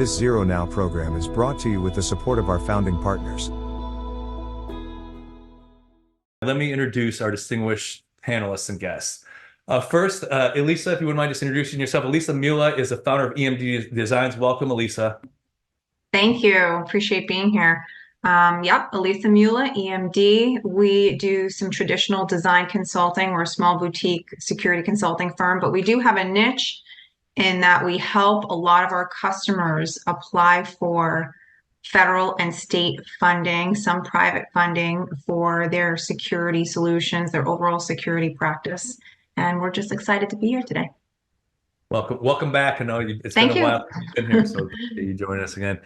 This ZeroNow program is brought to you with the support of our founding partners. Let me introduce our distinguished panelists and guests. First, Elisa, if you wouldn't mind just introducing yourself. Elisa Mula is the founder of EMD Designs. Welcome, Elisa. Thank you. Appreciate being here. Elisa Mula, EMD. We do some traditional design consulting. We're a small boutique security consulting firm, but we do have a niche in that we help a lot of our customers apply for federal and state funding, some private funding for their security solutions, their overall security practice. And we're just excited to be here today. Welcome back. I know it's Thank been a you. while since you've been here, so you join us again.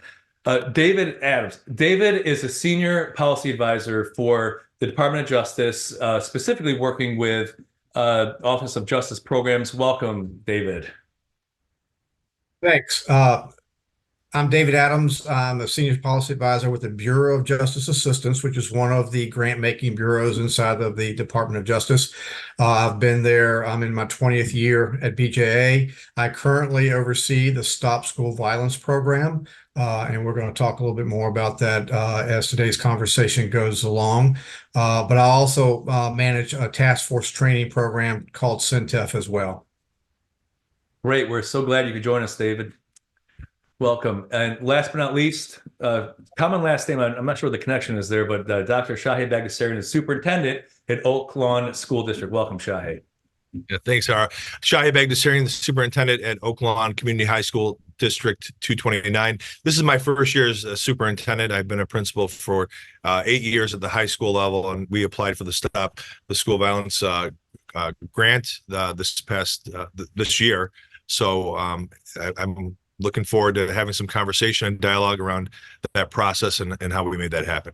David Adams. David is a senior policy advisor for the Department of Justice, specifically working with Office of Justice Programs. Welcome, David. Thanks. I'm David Adams. I'm a senior policy advisor with the Bureau of Justice Assistance, which is one of the grant-making bureaus inside of the Department of Justice. I've been there. I'm in my 20th year at BJA. I currently oversee the Stop School Violence program, and we're going to talk a little bit more about that as today's conversation goes along. But I also manage a task force training program called CENTEF as well. Great. We're so glad you could join us, David. Welcome. And last but not least, common last name, I'm not sure what the connection is there, but Dr. Shahe Bagdasarian is superintendent at Oak Lawn School District. Welcome, Shahe. Yeah, thanks, Ara. Shahe Bagdasarian, the superintendent at Oak Lawn Community High School District 229. This is my first year as a superintendent. I've been a principal for 8 years at the high school level, and we applied for the Stop the School Violence grant this year. So I'm looking forward to having some conversation and dialogue around that process and how we made that happen.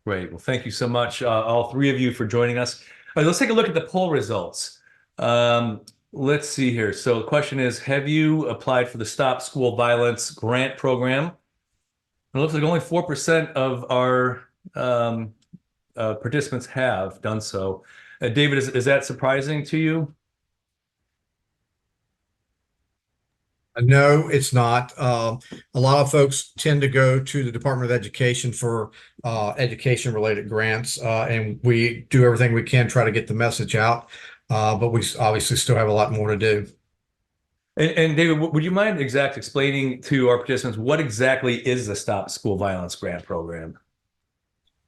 Great. Well, thank you so much, all three of you, for joining us. Let's take a look at the poll results. Let's see here. So the question is, have you applied for the Stop School Violence grant program? It looks like only 4% of our participants have done so. David, is that surprising to you? No, it's not. A lot of folks tend to go to the Department of Education for education-related grants, and we do everything we can try to get the message out, but we obviously still have a lot more to do. And David, would you mind explaining to our participants what exactly is the Stop School Violence Grant Program?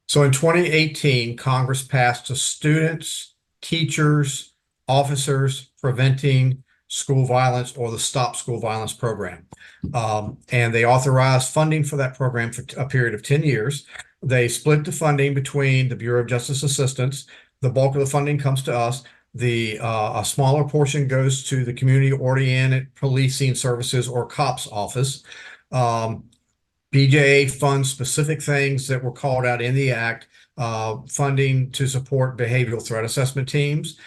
So in 2018, Congress passed a Students, Teachers, Officers Preventing School Violence, or the Stop School Violence program. And they authorized funding for that program for a period of 10 years. They split the funding between the Bureau of Justice Assistance. The bulk of the funding comes to us. A smaller portion goes to the Community-Oriented Policing Services, or COPS office. BJA funds specific things that were called out in the act, funding to support behavioral threat assessment teams,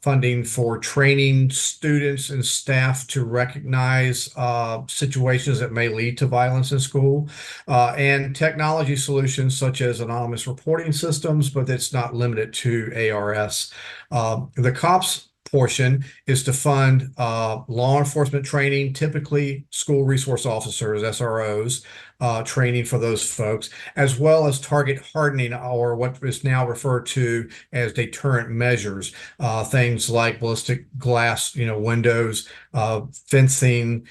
funding for training students and staff to recognize situations that may lead to violence in school, and technology solutions such as anonymous reporting systems, but it's not limited to ARS. The COPS portion is to fund law enforcement training, typically school resource officers, SROs, training for those folks, as well as target hardening, or what is now referred to as deterrent measures, things like ballistic glass, windows, fencing,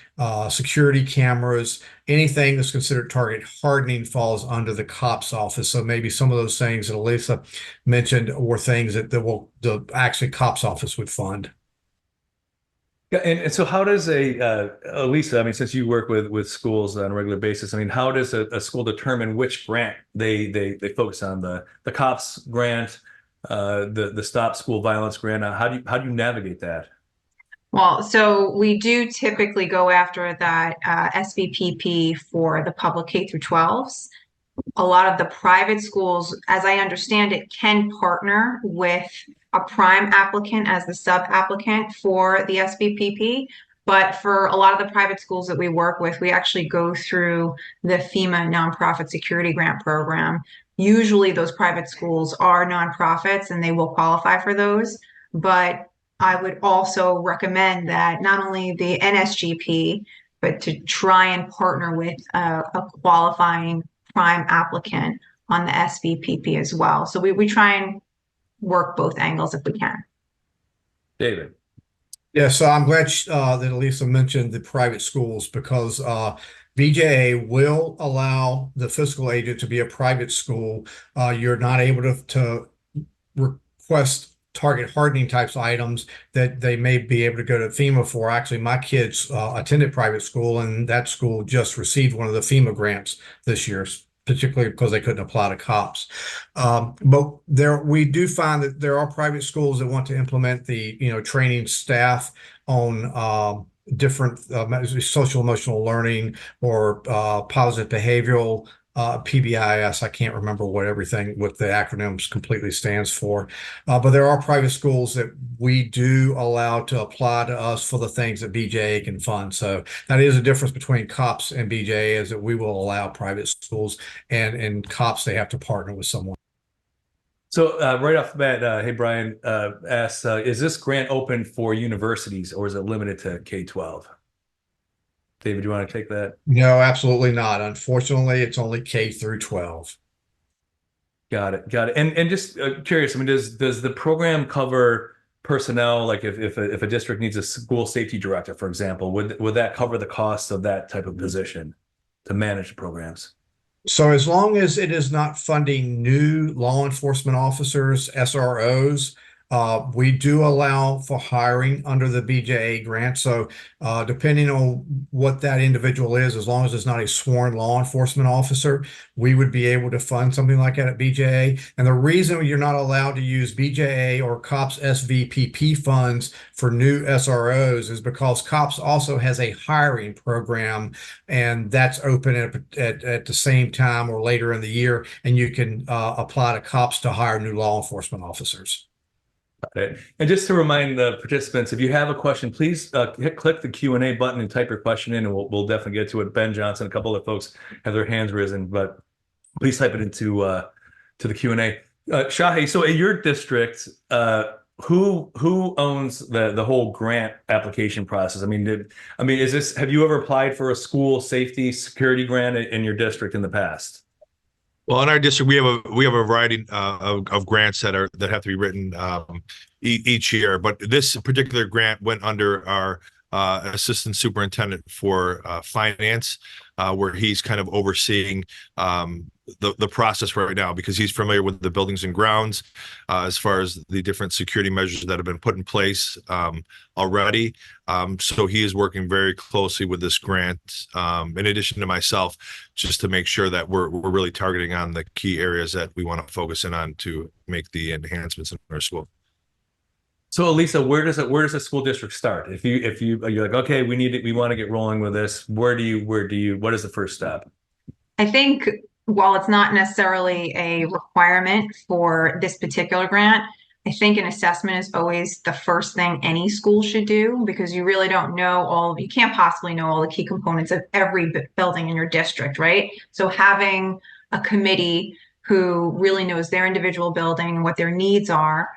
security cameras. Anything that's considered target hardening falls under the COPS office. So maybe some of those things that Elisa mentioned were things that the actually COPS office would fund. Yeah, and so how does Elisa, I mean, since you work with schools on a regular basis, I mean, how does a school determine which grant they focus on? The COPS grant, the Stop School Violence grant? How do you navigate that? Well, so we do typically go after that SBPP for the public K through 12s. A lot of the private schools, as I understand it, can partner with a prime applicant as the sub-applicant for the SBPP. But for a lot of the private schools that we work with, we actually go through the FEMA Nonprofit Security Grant Program. Usually those private schools are nonprofits and they will qualify for those. But I would also recommend that not only the NSGP but to try and partner with a qualifying prime applicant on the SVPP as well. So we try and work both angles if we can. David. Yeah, so I'm glad that Elisa mentioned the private schools because BJA will allow the fiscal agent to be a private school. You're not able to request target hardening types items that they may be able to go to FEMA for. Actually, my kids attended private school, and that school just received one of the FEMA grants this year, particularly because they couldn't apply to COPS. But we do find that there are private schools that want to implement the, training staff on different social emotional learning or positive behavioral PBIS. I can't remember what the acronyms completely stands for. But there are private schools that we do allow to apply to us for the things that BJA can fund. So that is a difference between COPS and BJA, is that we will allow private schools, and in COPS, they have to partner with someone. So right off the bat, hey, Brian asks, is this grant open for universities or is it limited to K-12? David, do you want to take that? No, absolutely not. Unfortunately, it's only K through 12. Got it. And just curious, I mean, does the program cover personnel? Like if a district needs a school safety director, for example, would that cover the cost of that type of position to manage the programs? So as long as it is not funding new law enforcement officers, SROs, we do allow for hiring under the BJA grant. So depending on what that individual is, as long as it's not a sworn law enforcement officer, we would be able to fund something like that at BJA. And the reason you're not allowed to use BJA or COPS SVPP funds for new SROs is because COPS also has a hiring program, and that's open at the same time or later in the year, and you can apply to COPS to hire new law enforcement officers. Got it. And just to remind the participants, if you have a question, please click the Q&A button and type your question in, and we'll definitely get to it. Ben Johnson, a couple of folks have their hands risen, but please type it into to the Q&A. Shahe, so at your district, who owns the whole grant application process? I mean, have you ever applied for a school safety security grant in your district in the past? Well, in our district, we have a variety of grants that have to be written each year. But this particular grant went under our assistant superintendent for finance, where he's kind of overseeing the process right now because he's familiar with the buildings and grounds as far as the different security measures that have been put in place already. So he is working very closely with this grant, in addition to myself, just to make sure that we're really targeting on the key areas that we want to focus in on to make the enhancements in our school. So Elisa, where does a school district start? If you're like, okay, we want to get rolling with this, what is the first step? I think while it's not necessarily a requirement for this particular grant, I think an assessment is always the first thing any school should do, because you really don't know you can't possibly know all the key components of every building in your district, right? So having a committee who really knows their individual building and what their needs are,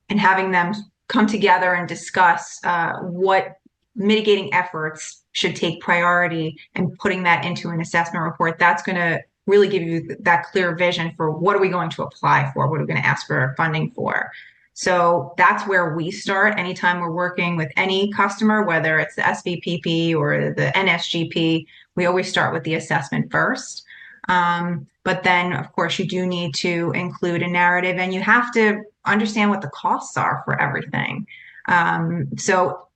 and having them come together and discuss what mitigating efforts should take priority, and putting that into an assessment report, that's going to really give you that clear vision for what are we going to apply for, what are we going to ask for funding for. So that's where we start anytime we're working with any customer, whether it's the SVPP or the NSGP. We always start with the assessment first. But then, of course, you do need to include a narrative, and you have to understand what the costs are for everything. So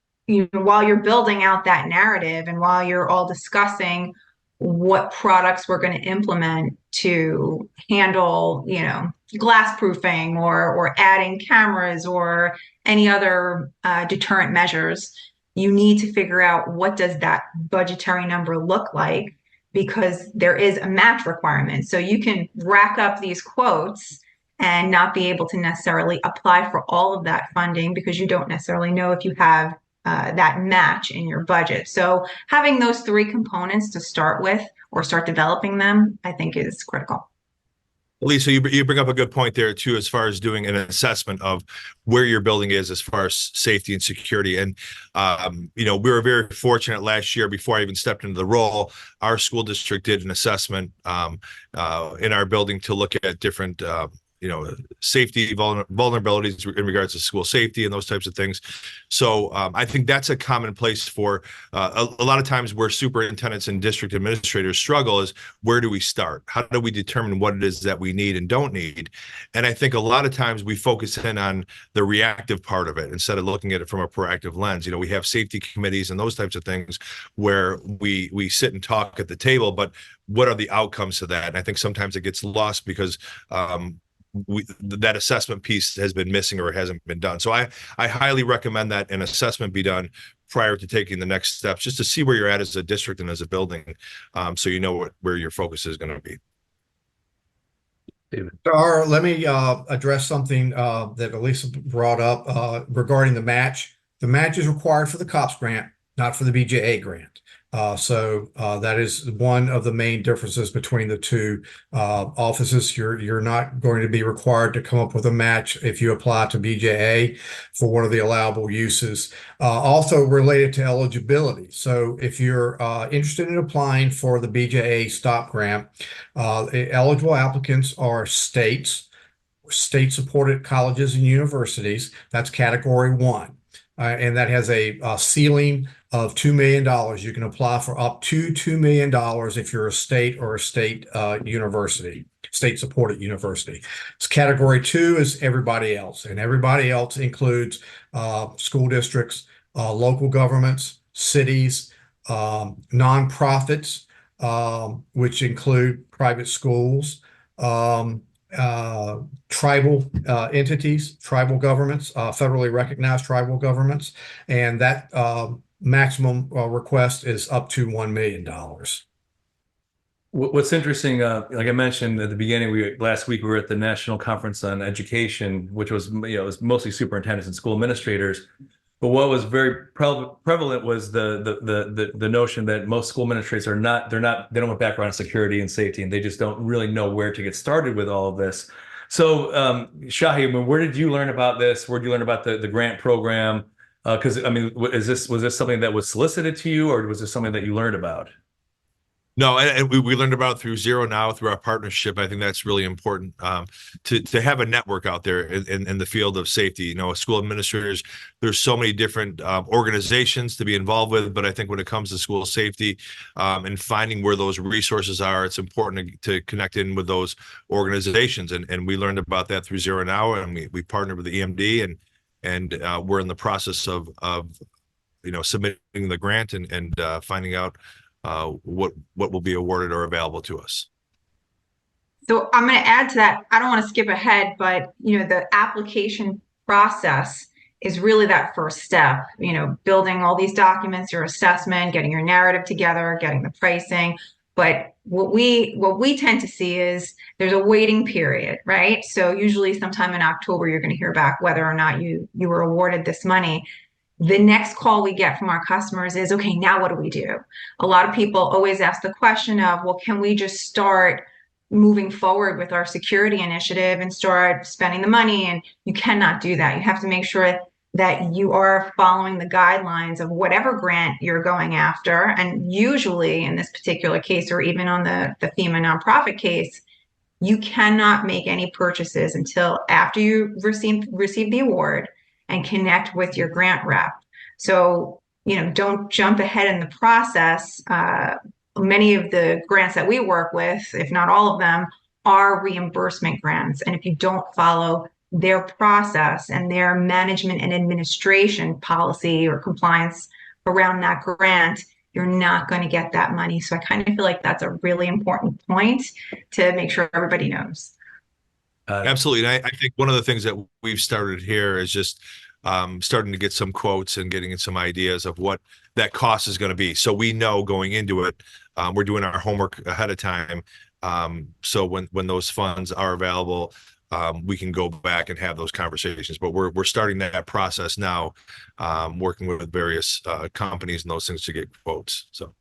while you're building out that narrative and while you're all discussing what products we're going to implement to handle, glass proofing or adding cameras or any other deterrent measures, you need to figure out what does that budgetary number look like, because there is a match requirement. So you can rack up these quotes and not be able to necessarily apply for all of that funding because you don't necessarily know if you have that match in your budget. So having those three components to start with, or start developing them, I think is critical. Lisa, you bring up a good point there too, as far as doing an assessment of where your building is as far as safety and security. And we were very fortunate last year. Before I even stepped into the role, our school district did an assessment in our building to look at different safety vulnerabilities in regards to school safety and those types of things. So I think that's a commonplace for a lot of times where superintendents and district administrators struggle is, where do we start? How do we determine what it is that we need and don't need? And I think a lot of times we focus in on the reactive part of it instead of looking at it from a proactive lens. We have safety committees and those types of things where we sit and talk at the table, but what are the outcomes to that? And I think sometimes it gets lost because that assessment piece has been missing or it hasn't been done. So I highly recommend that an assessment be done prior to taking the next steps, just to see where you're at as a district and as a building, so you know where your focus is going to be. David. Let me address something that Elisa brought up regarding the match. The match is required for the COPS grant, not for the BJA grant. So that is one of the main differences between the two offices. You're not going to be required to come up with a match if you apply to BJA for one of the allowable uses. Also related to eligibility. So if you're interested in applying for the BJA stop grant, eligible applicants are state-supported colleges and universities. That's category 1. And that has a ceiling of $2 million. You can apply for up to $2 million if you're a state or a state university, state-supported university. So category 2 is everybody else, and everybody else includes school districts, local governments, cities, nonprofits, which include private schools, tribal entities, tribal governments, federally recognized tribal governments, and that maximum request is up to $1 million. What's interesting, like I mentioned at the beginning, last week we were at the National Conference on Education, which was it was mostly superintendents and school administrators. But what was very prevalent was the notion that most school administrators they don't have background in security and safety, and they just don't really know where to get started with all of this. So, Shahe, where did you learn about this? Where did you learn about the grant program? Because was this something that was solicited to you, or was this something that you learned about? No, and we learned about it through ZeroNow, through our partnership. I think that's really important to have a network out there in the field of safety. School administrators, there's so many different organizations to be involved with, but I think when it comes to school safety and finding where those resources are, it's important to connect in with those organizations. And we learned about that through ZeroNow, and we partnered with the EMD, and we're in the process of submitting the grant and finding out what will be awarded or available to us. So I'm going to add to that. I don't want to skip ahead, but the application process is really that first step. Building all these documents, your assessment, getting your narrative together, getting the pricing. But what we tend to see is there's a waiting period, right? So usually sometime in October you're going to hear back whether or not you were awarded this money. The next call we get from our customers is, okay, now what do we do? A lot of people always ask the question of, well, can we just start moving forward with our security initiative and start spending the money? And you cannot do that. You have to make sure that you are following the guidelines of whatever grant you're going after. And usually in this particular case, or even on the FEMA nonprofit case, you cannot make any purchases until after you receive the award and connect with your grant rep. So, don't jump ahead in the process. Many of the grants that we work with, if not all of them, are reimbursement grants. And if you don't follow their process and their management and administration policy or compliance around that grant, you're not going to get that money. So I kind of feel like that's a really important point to make sure everybody knows. Absolutely. And I think one of the things that we've started here is just starting to get some quotes and getting some ideas of what that cost is going to be. So we know going into it, we're doing our homework ahead of time. So when those funds are available, we can go back and have those conversations. But we're starting that process now, working with various companies and those things to get quotes. So.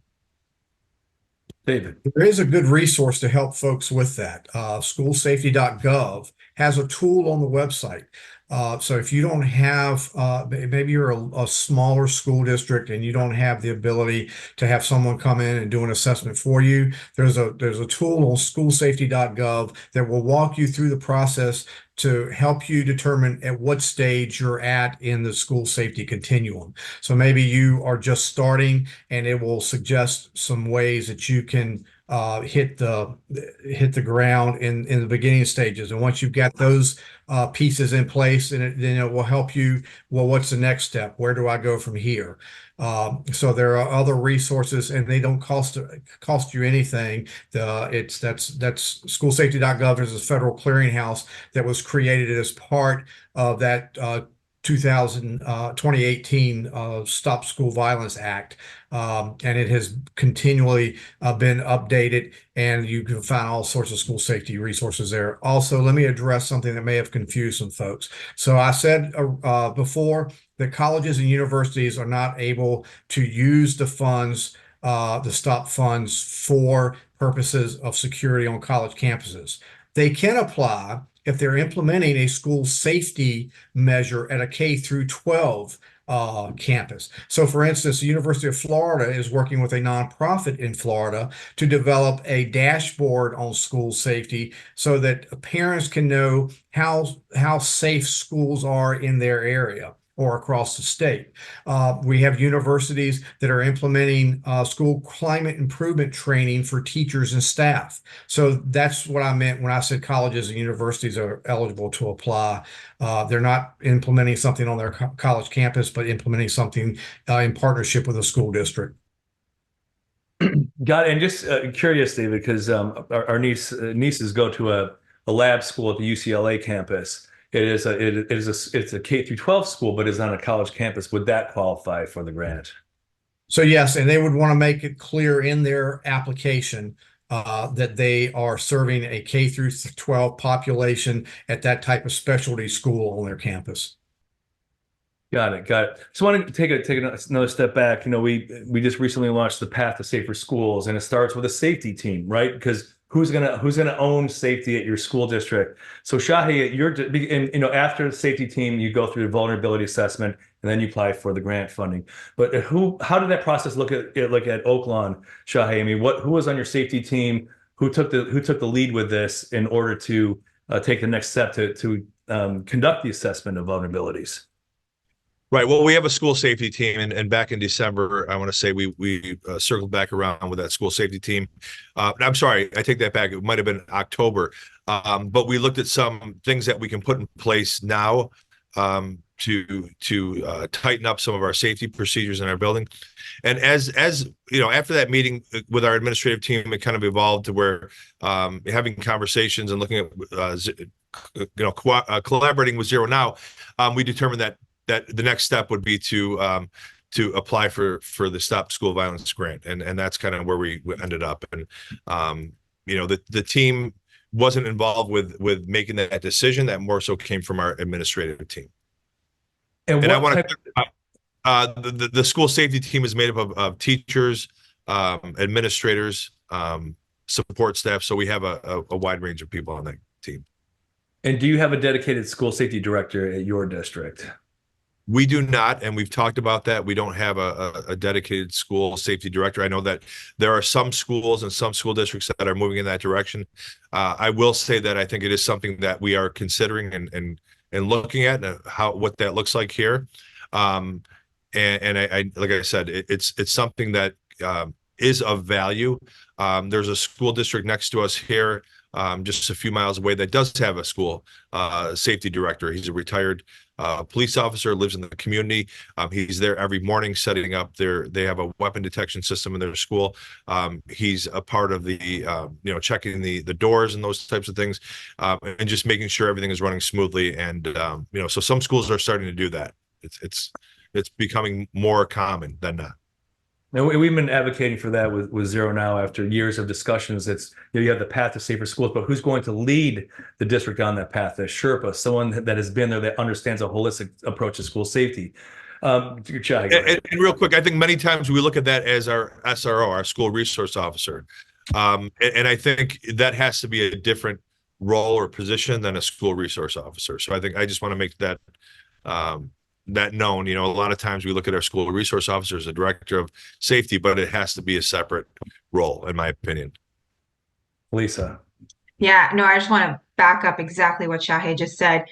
David. There is a good resource to help folks with that. Schoolsafety.gov has a tool on the website. So if you don't have, maybe you're a smaller school district and you don't have the ability to have someone come in and do an assessment for you, there's a tool on schoolsafety.gov that will walk you through the process to help you determine at what stage you're at in the school safety continuum. So maybe you are just starting, and it will suggest some ways that you can hit the ground in the beginning stages. And once you've got those pieces in place, then it will help you. Well, what's the next step? Where do I go from here? So there are other resources, and they don't cost you anything. That's schoolsafety.gov is a federal clearinghouse that was created as part of that 2018 Stop School Violence Act. And it has continually been updated, and you can find all sorts of school safety resources there. Also, let me address something that may have confused some folks. So I said before that colleges and universities are not able to use the funds, the STOP funds, for purposes of security on college campuses. They can apply if they're implementing a school safety measure at a K through 12 campus. So for instance, the University of Florida is working with a nonprofit in Florida to develop a dashboard on school safety so that parents can know how safe schools are in their area or across the state. We have universities that are implementing school climate improvement training for teachers and staff. So that's what I meant when I said colleges and universities are eligible to apply. They're not implementing something on their college campus, but implementing something in partnership with a school district. Got it. And just curious, David, because our nieces go to a lab school at the UCLA campus. It's a K through 12 school, but it's on a college campus. Would that qualify for the grant? So yes, and they would want to make it clear in their application that they are serving a K through 12 population at that type of specialty school on their campus. Got it. So I want to take another step back. You know, we just recently launched the Path to Safer Schools, and it starts with a safety team, right? Because who's gonna own safety at your school district? So Shahe, after the safety team, you go through the vulnerability assessment, and then you apply for the grant funding. But how did that process look at Oaklawn, Shahe? I mean, who was on your safety team? Who took the lead with this in order to take the next step to conduct the assessment of vulnerabilities? Right. Well, we have a school safety team, and back in December, I want to say we circled back around with that school safety team. I'm sorry, I take that back. It might have been October, but we looked at some things that we can put in place now to tighten up some of our safety procedures in our building. And as you know, after that meeting with our administrative team, it kind of evolved to where having conversations and looking at collaborating with ZeroNow, we determined that the next step would be to apply for the Stop School Violence grant, and that's kind of where we ended up. And the team wasn't involved with making that decision. That more so came from our administrative team. And I want to the school safety team is made up of teachers, administrators, support staff. So we have a wide range of people on that team. And do you have a dedicated school safety director at your district? We do not, and we've talked about that. We don't have a dedicated school safety director. I know that there are some schools and some school districts that are moving in that direction. I will say that I think it is something that we are considering and looking at what that looks like here. And I like I said, it's something that is of value. There's a school district next to us here, just a few miles away, that does have a school safety director. He's a retired police officer, lives in the community. He's there every morning setting up they have a weapon detection system in their school. He's a part of the checking the doors and those types of things, and just making sure everything is running smoothly. And so some schools are starting to do that. It's becoming more common than not. And we've been advocating for that with ZeroNow after years of discussions. It's you have the Path to Safer Schools, but who's going to lead the district on that path? A Sherpa, someone that has been there, that understands a holistic approach to school safety. And real quick, I think many times we look at that as our SRO, our school resource officer. And I think that has to be a different role or position than a school resource officer. So I think I just want to make that that known. You know, a lot of times we look at our school resource officer as a director of safety, but it has to be a separate role, in my opinion. Lisa. Yeah, no, I just want to back up exactly what Shahe just said.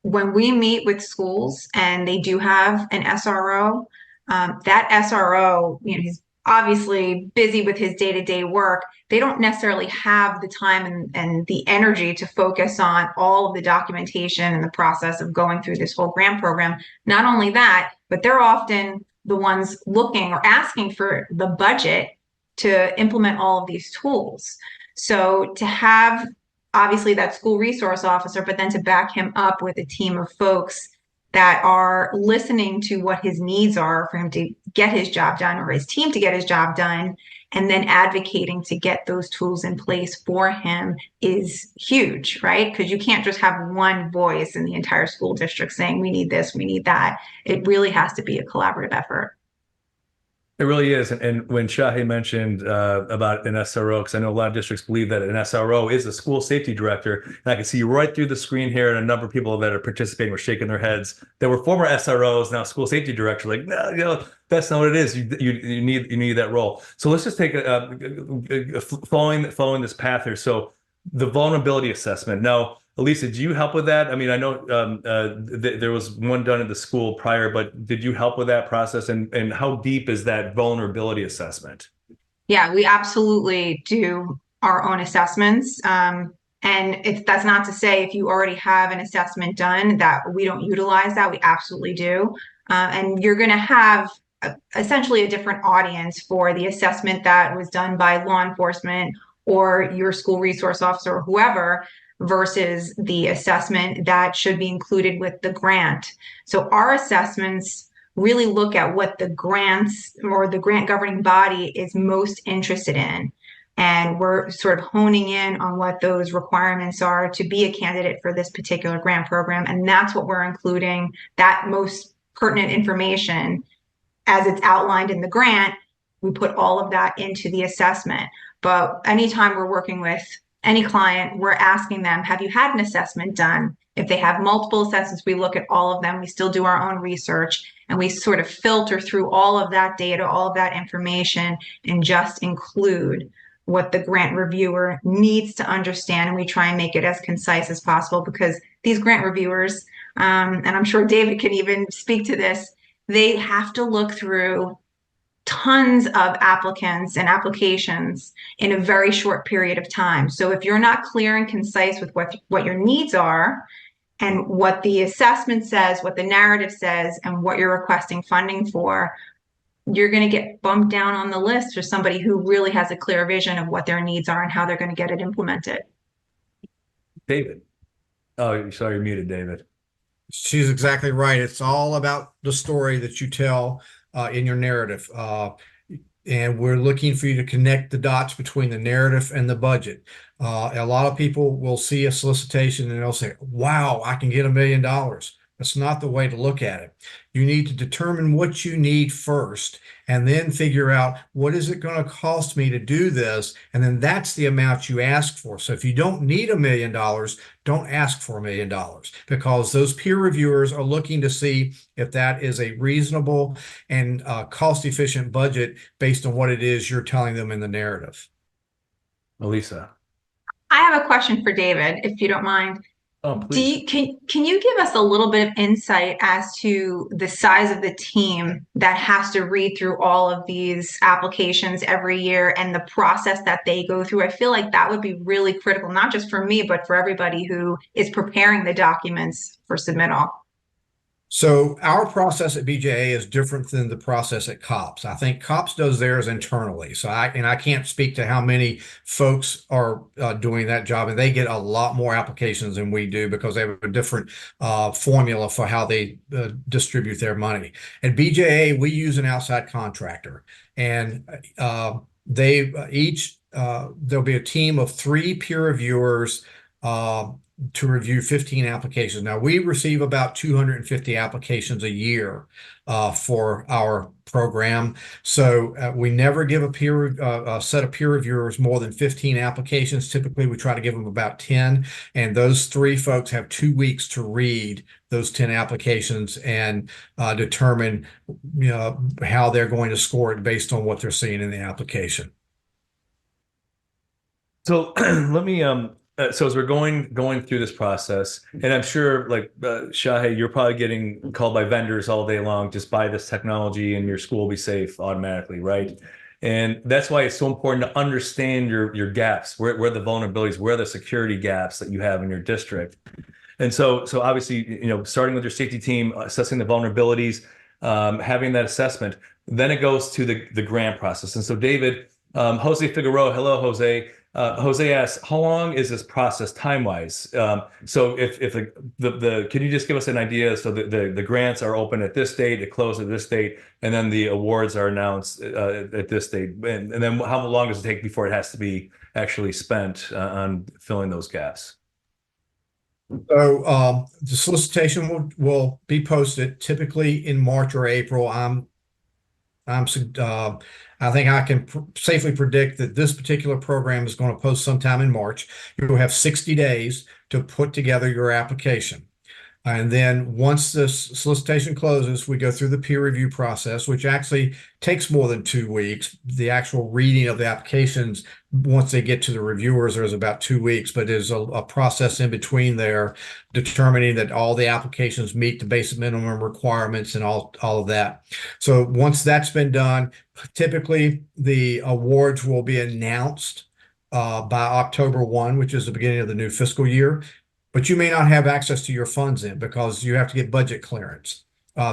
When we meet with schools and they do have an SRO, that SRO, you know, he's obviously busy with his day-to-day work. They don't necessarily have the time and the energy to focus on all of the documentation and the process of going through this whole grant program. Not only that, but they're often the ones looking or asking for the budget to implement all of these tools. So to have obviously that school resource officer, but then to back him up with a team of folks that are listening to what his needs are for him to get his job done or his team to get his job done, and then advocating to get those tools in place for him is huge, right? Because you can't just have one voice in the entire school district saying, we need this, we need that. It really has to be a collaborative effort. It really is. And when Shahe mentioned about an SRO, because I know a lot of districts believe that an SRO is a school safety director, and I can see right through the screen here, and a number of people that are participating were shaking their heads. That were former SROs, now school safety director. Like, no, you know, that's not what it is. You need that role. So let's just take following this path here. So the vulnerability assessment. Now, Elisa, do you help with that? I mean, I know there was one done at the school prior, but did you help with that process? And how deep is that vulnerability assessment? Yeah, we absolutely do our own assessments. And that's not to say if you already have an assessment done that we don't utilize that. We absolutely do. And you're going to have essentially a different audience for the assessment that was done by law enforcement or your school resource officer or whoever, versus the assessment that should be included with the grant. So our assessments really look at what the grants or the grant governing body is most interested in. And we're sort of honing in on what those requirements are to be a candidate for this particular grant program. And that's what we're including, that most pertinent information as it's outlined in the grant. We put all of that into the assessment. But anytime we're working with any client, we're asking them, have you had an assessment done? If they have multiple assessments, we look at all of them. We still do our own research, and we sort of filter through all of that data, all of that information, and just include what the grant reviewer needs to understand. And we try and make it as concise as possible, because these grant reviewers, and I'm sure David can even speak to this, they have to look through tons of applicants and applications in a very short period of time. So if you're not clear and concise with what your needs are and what the assessment says, what the narrative says, and what you're requesting funding for, you're going to get bumped down on the list for somebody who really has a clear vision of what their needs are and how they're going to get it implemented. David. Oh, sorry, you're muted, David. She's exactly right. It's all about the story that you tell in your narrative. And we're looking for you to connect the dots between the narrative and the budget. A lot of people will see a solicitation and they'll say, wow, I can get $1 million. That's not the way to look at it. You need to determine what you need first, and then figure out, what is it going to cost me to do this? And then that's the amount you ask for. So if you don't need $1 million, don't ask for $1 million, because those peer reviewers are looking to see if that is a reasonable and cost-efficient budget based on what it is you're telling them in the narrative. Elisa. I have a question for David, if you don't mind. Oh, please. Can you give us a little bit of insight as to the size of the team that has to read through all of these applications every year and the process that they go through? I feel like that would be really critical, not just for me, but for everybody who is preparing the documents for submittal. So our process at BJA is different than the process at COPS. I think COPS does theirs internally. So I can't speak to how many folks are doing that job, and they get a lot more applications than we do because they have a different formula for how they distribute their money. At BJA, we use an outside contractor, and they each there'll be a team of 3 peer reviewers to review 15 applications. Now, we receive about 250 applications a year for our program. So we never give a set of peer reviewers more than 15 applications. Typically, we try to give them about 10. And those 3 folks have 2 weeks to read those 10 applications and determine how they're going to score it based on what they're seeing in the application. So let me so as we're going through this process, and I'm sure like Shahe, you're probably getting called by vendors all day long, just buy this technology and your school will be safe automatically, right? And that's why it's so important to understand your gaps, where the vulnerabilities, where the security gaps that you have in your district. And so obviously, starting with your safety team, assessing the vulnerabilities, having that assessment, then it goes to the grant process. And so David, Jose Figueroa, hello, Jose. Jose asks, how long is this process time-wise? So if can you just give us an idea? So the grants are open at this date, it closes at this date, and then the awards are announced at this date. And then how long does it take before it has to be actually spent on filling those gaps? So the solicitation will be posted typically in March or April. I think I can safely predict that this particular program is going to post sometime in March. You'll have 60 days to put together your application. And then once this solicitation closes, we go through the peer review process, which actually takes more than 2 weeks. The actual reading of the applications, once they get to the reviewers, there's about 2 weeks, but there's a process in between there determining that all the applications meet the basic minimum requirements and all of that. So once that's been done, typically the awards will be announced by October 1, which is the beginning of the new fiscal year. But you may not have access to your funds in because you have to get budget clearance.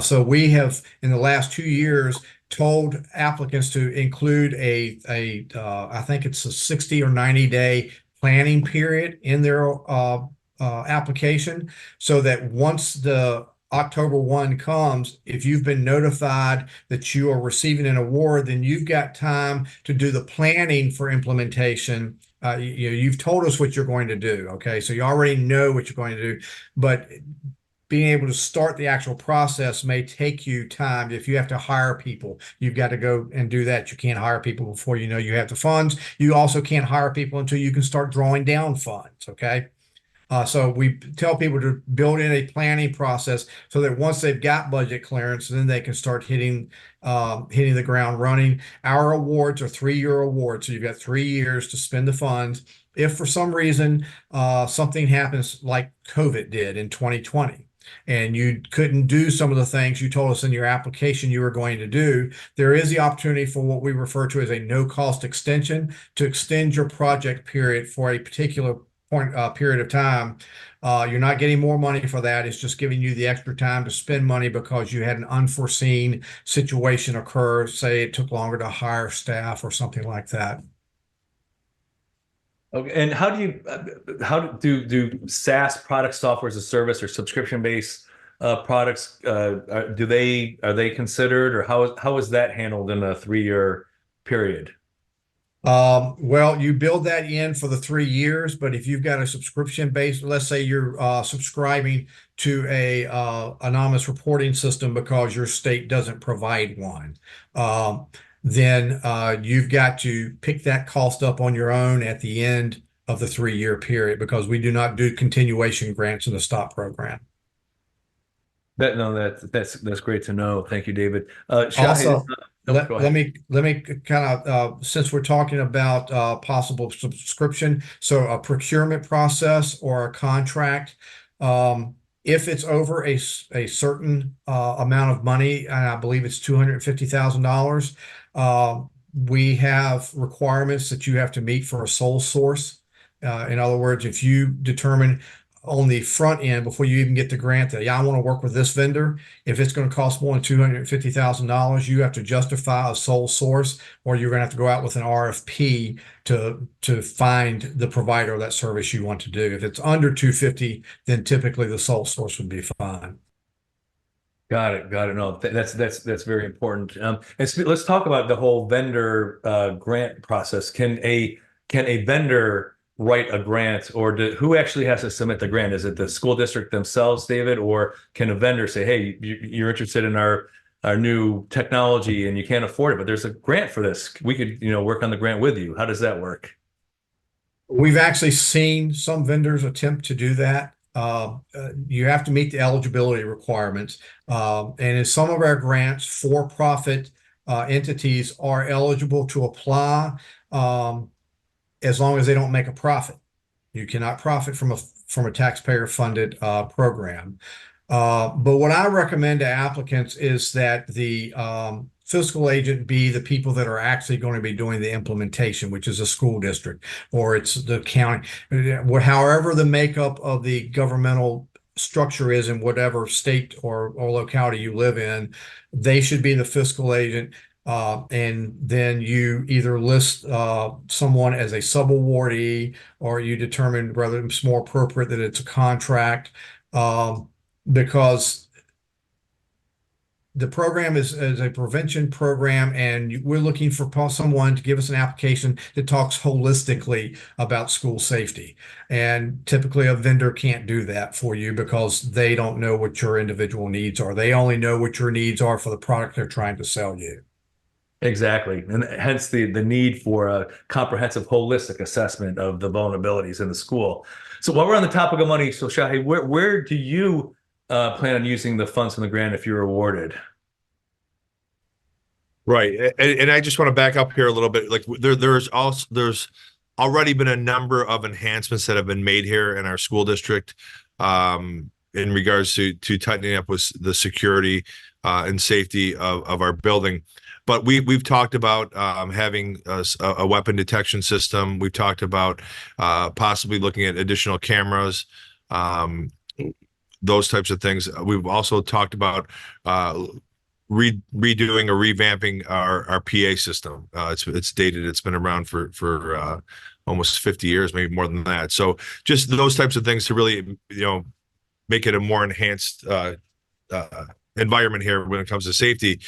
So we have, in the last 2 years, told applicants to include I think it's a 60 or 90-day planning period in their application, so that once the October 1 comes, if you've been notified that you are receiving an award, then you've got time to do the planning for implementation. You've told us what you're going to do. Okay. So you already know what you're going to do, but being able to start the actual process may take you time. If you have to hire people, you've got to go and do that. You can't hire people before you know you have the funds. You also can't hire people until you can start drawing down funds. Okay. So we tell people to build in a planning process so that once they've got budget clearance, then they can start hitting the ground running. Our awards are 3-year awards, so you've got 3 years to spend the funds. If for some reason something happens like COVID did in 2020, and you couldn't do some of the things you told us in your application you were going to do, there is the opportunity for what we refer to as a no-cost extension to extend your project period for a particular period of time. You're not getting more money for that. It's just giving you the extra time to spend money because you had an unforeseen situation occur. Say it took longer to hire staff or something like that. Okay, and how do SaaS products, software as a service, or subscription-based products are they considered, or how is that handled in a 3-year period? Well, you build that in for the 3 years, but if you've got a subscription base, let's say you're subscribing to a anonymous reporting system because your state doesn't provide one, then you've got to pick that cost up on your own at the end of the 3-year period, because we do not do continuation grants in the STOP program. That's great to know. Thank you, David. Also, let me kind of since we're talking about possible subscription, so a procurement process or a contract, if it's over a certain amount of money, and I believe it's $250,000, we have requirements that you have to meet for a sole source. In other words, if you determine on the front end before you even get the grant that, yeah, I want to work with this vendor, if it's going to cost more than $250,000, you have to justify a sole source, or you're going to have to go out with an RFP to find the provider of that service you want to do. If it's under 250, then typically the sole source would be fine. Got it. No, that's very important. And let's talk about the whole vendor grant process. Can a vendor write a grant, or who actually has to submit the grant? Is it the school district themselves, David, or can a vendor say, hey, you're interested in our new technology and you can't afford it, but there's a grant for this. We could, work on the grant with you. How does that work? We've actually seen some vendors attempt to do that. You have to meet the eligibility requirements. And in some of our grants, for-profit entities are eligible to apply as long as they don't make a profit. You cannot profit from a taxpayer-funded program. But what I recommend to applicants is that the fiscal agent be the people that are actually going to be doing the implementation, which is a school district or it's the county, however the makeup of the governmental structure is in whatever state or locality you live in. They should be the fiscal agent. And then you either list someone as a subawardee, or you determine whether it's more appropriate that it's a contract, because the program is a prevention program, and we're looking for someone to give us an application that talks holistically about school safety. And typically a vendor can't do that for you because they don't know what your individual needs are. They only know what your needs are for the product they're trying to sell you. Exactly. And hence the need for a comprehensive, holistic assessment of the vulnerabilities in the school. So while we're on the topic of money, so Shahe, where do you plan on using the funds from the grant if you're awarded? Right. And I just want to back up here a little bit. Like there's already been a number of enhancements that have been made here in our school district in regards to tightening up with the security and safety of our building. But we've talked about having a weapon detection system. We've talked about possibly looking at additional cameras, those types of things. We've also talked about redoing or revamping our PA system. It's dated. It's been around for almost 50 years, maybe more than that. So just those types of things to really, make it a more enhanced environment here when it comes to safety.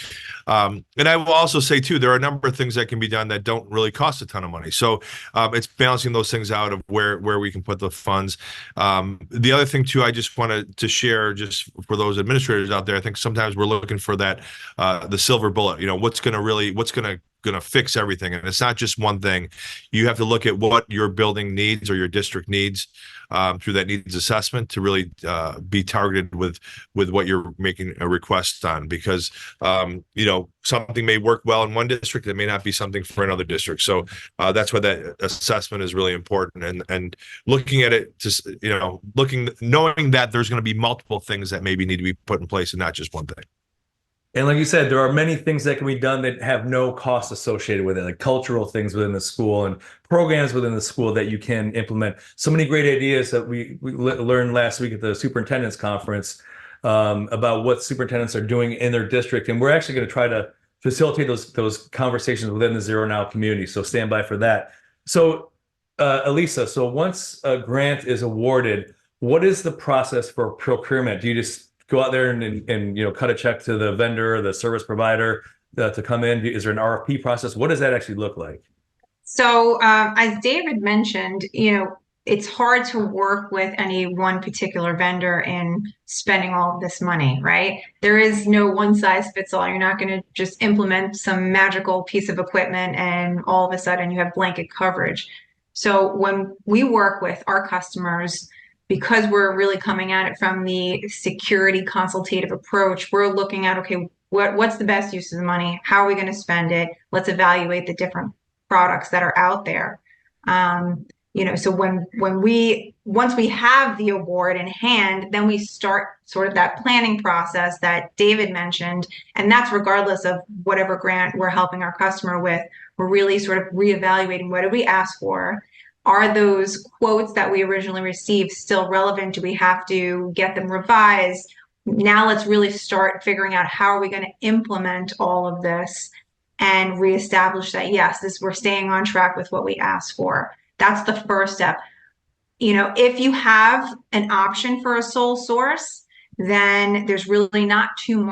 And I will also say too, there are a number of things that can be done that don't really cost a ton of money. So it's balancing those things out of where we can put the funds. The other thing too, I just wanted to share, just for those administrators out there, I think sometimes we're looking for that the silver bullet, what's going to fix everything. And it's not just one thing. You have to look at what your building needs or your district needs through that needs assessment to really be targeted with what you're making a request on, because something may work well in one district, it may not be something for another district. So that's why that assessment is really important, and looking at it, knowing that there's going to be multiple things that maybe need to be put in place and not just one thing. And like you said, there are many things that can be done that have no cost associated with it, like cultural things within the school and programs within the school that you can implement. So many great ideas that we learned last week at the superintendent's conference about what superintendents are doing in their district. And we're actually going to try to facilitate those conversations within the ZeroNow community. So stand by for that. So Elisa, so once a grant is awarded, what is the process for procurement? Do you just go out there and cut a check to the vendor or the service provider to come in? Is there an RFP process? What does that actually look like? So as David mentioned, it's hard to work with any one particular vendor in spending all of this money, right? There is no one size fits all. You're not going to just implement some magical piece of equipment and all of a sudden you have blanket coverage. So when we work with our customers, because we're really coming at it from the security consultative approach, we're looking at, okay, what's the best use of the money? How are we going to spend it? Let's evaluate the different products that are out there. So once we have the award in hand, then we start sort of that planning process that David mentioned, and that's regardless of whatever grant we're helping our customer with. We're really sort of reevaluating, what did we ask for? Are those quotes that we originally received still relevant? Do we have to get them revised? Now let's really start figuring out how are we going to implement all of this and reestablish that, yes, we're staying on track with what we asked for. That's the first step. If you have an option for a sole source, then there's really not too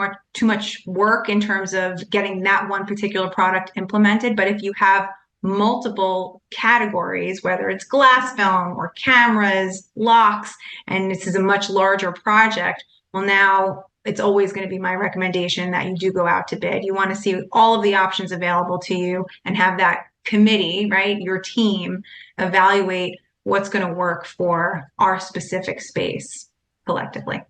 much work in terms of getting that one particular product implemented. But if you have multiple categories, whether it's glass film or cameras, locks, and this is a much larger project, well, now it's always going to be my recommendation that you do go out to bid. You want to see all of the options available to you and have that committee, right, your team, evaluate what's going to work for our specific space collectively.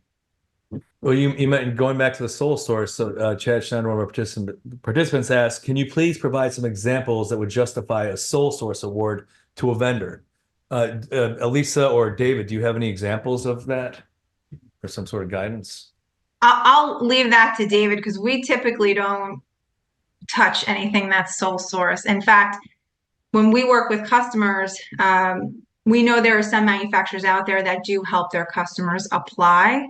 Well, you meant going back to the sole source. So Chad Schneider, one of our participants asked, can you please provide some examples that would justify a sole source award to a vendor? Elisa or David, do you have any examples of that or some sort of guidance? I'll leave that to David because we typically don't touch anything that's sole source. In fact, when we work with customers, we know there are some manufacturers out there that do help their customers apply.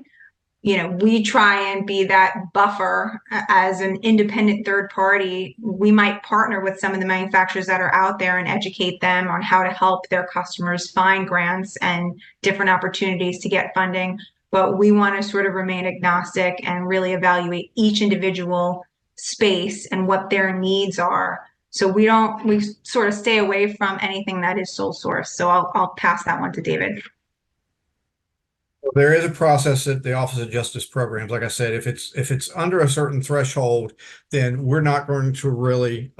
You know, we try and be that buffer as an independent third party. We might partner with some of the manufacturers that are out there and educate them on how to help their customers find grants and different opportunities to get funding. But we want to sort of remain agnostic and really evaluate each individual space and what their needs are. So we sort of stay away from anything that is sole source. So I'll pass that one to David. There is a process at the Office of Justice Programs. Like I said, if it's under a certain threshold, then we're not going to really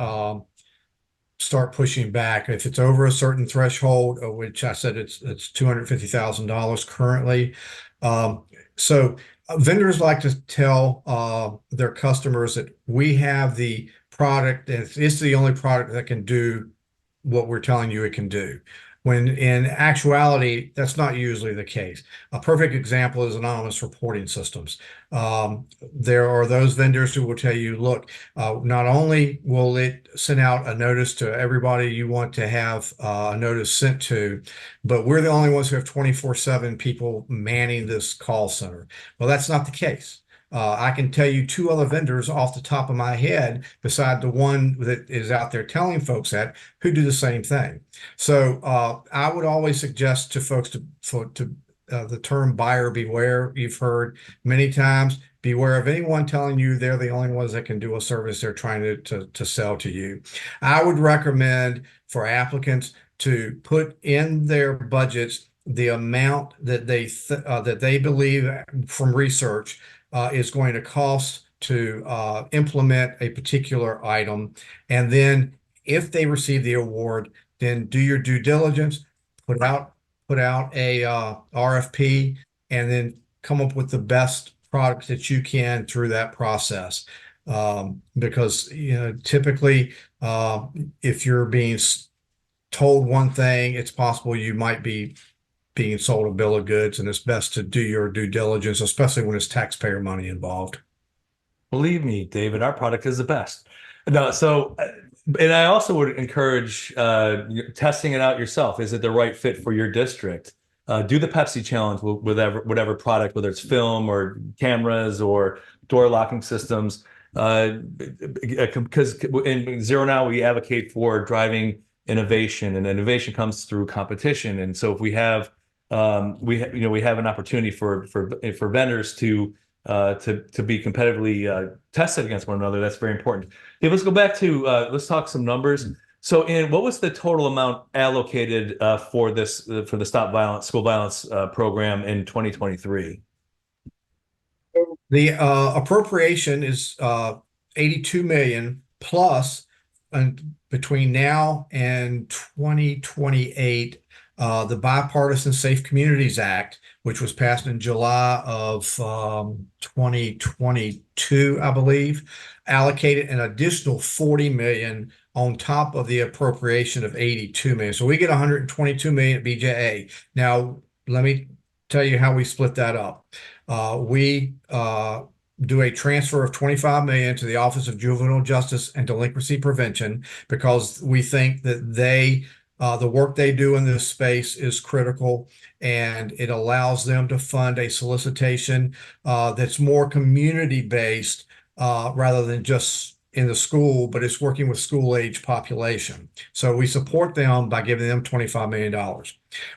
start pushing back. If it's over a certain threshold, which I said it's $250,000 currently. So vendors like to tell their customers that we have the product, and it's the only product that can do what we're telling you it can do. When in actuality, that's not usually the case. A perfect example is anonymous reporting systems. There are those vendors who will tell you, look, not only will it send out a notice to everybody you want to have a notice sent to, but we're the only ones who have 24/7 people manning this call center. Well, that's not the case. I can tell you 2 other vendors off the top of my head, beside the one that is out there telling folks that, who do the same thing. So I would always suggest to folks the term buyer beware. You've heard many times. Beware of anyone telling you they're the only ones that can do a service they're trying to sell to you. I would recommend for applicants to put in their budgets the amount that they believe from research is going to cost to implement a particular item. And then if they receive the award, then do your due diligence, put out a RFP, and then come up with the best product that you can through that process. Because, you know, typically if you're being told one thing, it's possible you might be being sold a bill of goods, and it's best to do your due diligence, especially when it's taxpayer money involved. Believe me, David, our product is the best. No, so, and I also would encourage testing it out yourself. Is it the right fit for your district? Do the Pepsi challenge with whatever product, whether it's film or cameras or door locking systems. Because in ZeroNow, we advocate for driving innovation, and innovation comes through competition. And so if we have we have an opportunity for vendors to be competitively tested against one another. That's very important. Okay, let's go back to let's talk some numbers. So, what was the total amount allocated for the school violence program in 2023? The appropriation is 82 million plus, and between now and 2028. The Bipartisan Safe Communities Act, which was passed in July of 2022, I believe, allocated an additional 40 million on top of the appropriation of 82 million. So we get 122 million at BJA. Now, let me tell you how we split that up. We do a transfer of 25 million to the Office of Juvenile Justice and Delinquency Prevention, because we think that the work they do in this space is critical, and it allows them to fund a solicitation that's more community-based rather than just in the school, but it's working with school-age population. So we support them by giving them $25 million.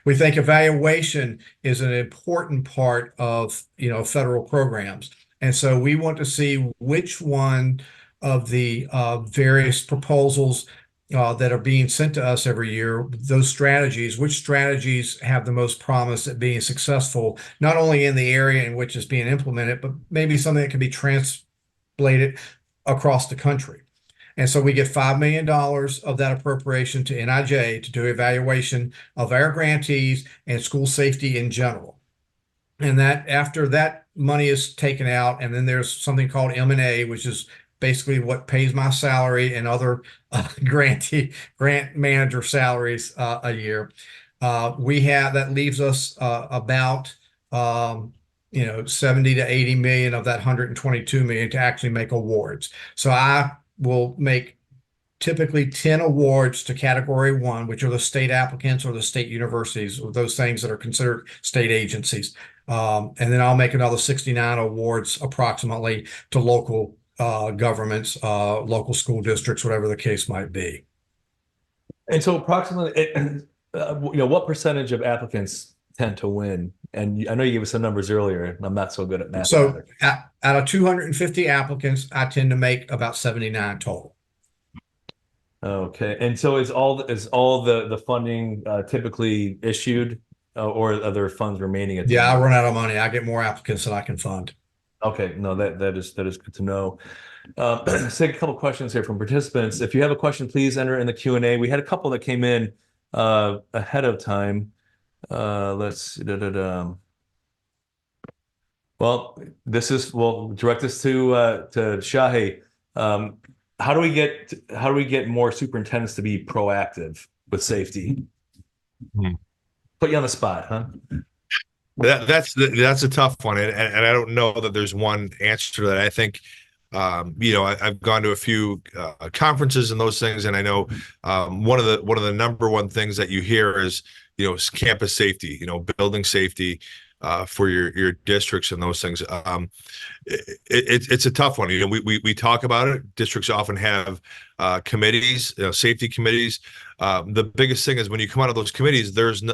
We think evaluation is an important part of, federal programs. And so we want to see which one of the various proposals that are being sent to us every year, those strategies, which strategies have the most promise at being successful, not only in the area in which it's being implemented, but maybe something that can be translated across the country. And so we get $5 million of that appropriation to NIJ to do evaluation of our grantees and school safety in general. And that after that money is taken out, and then there's something called M&A, which is basically what pays my salary and other grant manager salaries a year. That leaves us about 70 to 80 million of that 122 million to actually make awards. So I will make typically 10 awards to category 1, which are the state applicants or the state universities, or those things that are considered state agencies. And then I'll make another 69 awards approximately to local governments, local school districts, whatever the case might be. And so approximately, what percentage of applicants tend to win? And I know you gave us some numbers earlier, and I'm not so good at math. So out of 250 applicants, I tend to make about 79 total. Okay. And so is all the funding typically issued, or are there funds remaining at the Yeah, I end? run out of money. I get more applicants than I can fund. Okay, no, that is good to know. Let's take a couple questions here from participants. If you have a question, please enter in the Q&A. We had a couple that came in ahead of time. Let's see. Well, we'll direct this to Shahe. How do we get more superintendents to be proactive with safety? Put you on the spot, huh? That's a tough one, and I don't know that there's one answer to that. I think, I've gone to a few conferences and those things, and I know one of the number one things that you hear is campus safety, building safety for your districts and those things. It's a tough one. We talk about it. Districts often have committees, safety committees. The biggest thing is when you come out of those committees,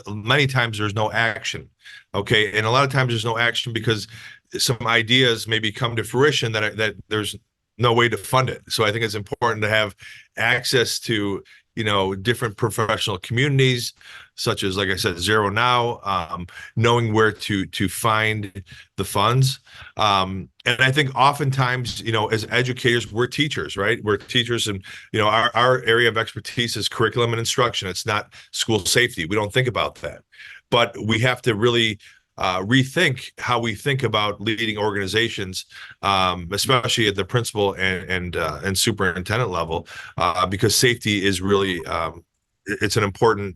many times there's no action. Okay, and a lot of times there's no action because some ideas maybe come to fruition that there's no way to fund it. So I think it's important to have access to different professional communities, such as, like I said, ZeroNow, knowing where to find the funds. And I think oftentimes, as educators, we're teachers, right? We're teachers, and our area of expertise is curriculum and instruction. It's not school safety. We don't think about that, but we have to really rethink how we think about leading organizations, especially at the principal and superintendent level, because safety is really it's an important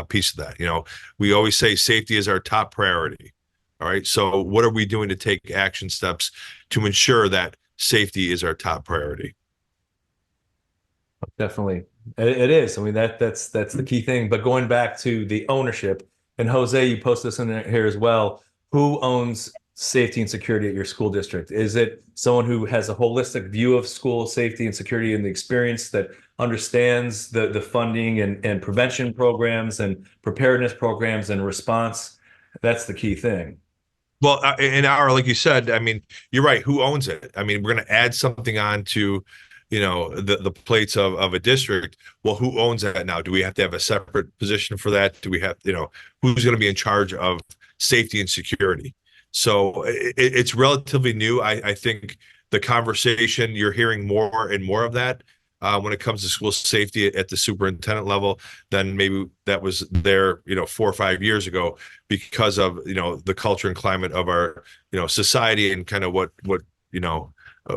piece of that. We always say safety is our top priority. All right. So what are we doing to take action steps to ensure that safety is our top priority? Definitely, it is. I mean, that's the key thing. But going back to the ownership, and Jose, you post this in here as well. Who owns safety and security at your school district? Is it someone who has a holistic view of school safety and security and the experience, that understands the funding and prevention programs and preparedness programs and response? That's the key thing. Well, like you said, I mean, you're right. Who owns it? I mean, we're going to add something on to the plates of a district. Well, who owns that now? Do we have to have a separate position for that? Do we have, who's going to be in charge of safety and security? So it's relatively new. I think the conversation, you're hearing more and more of that when it comes to school safety at the superintendent level than maybe that was there, 4 or 5 years ago, because of, the culture and climate of our, society, and kind of what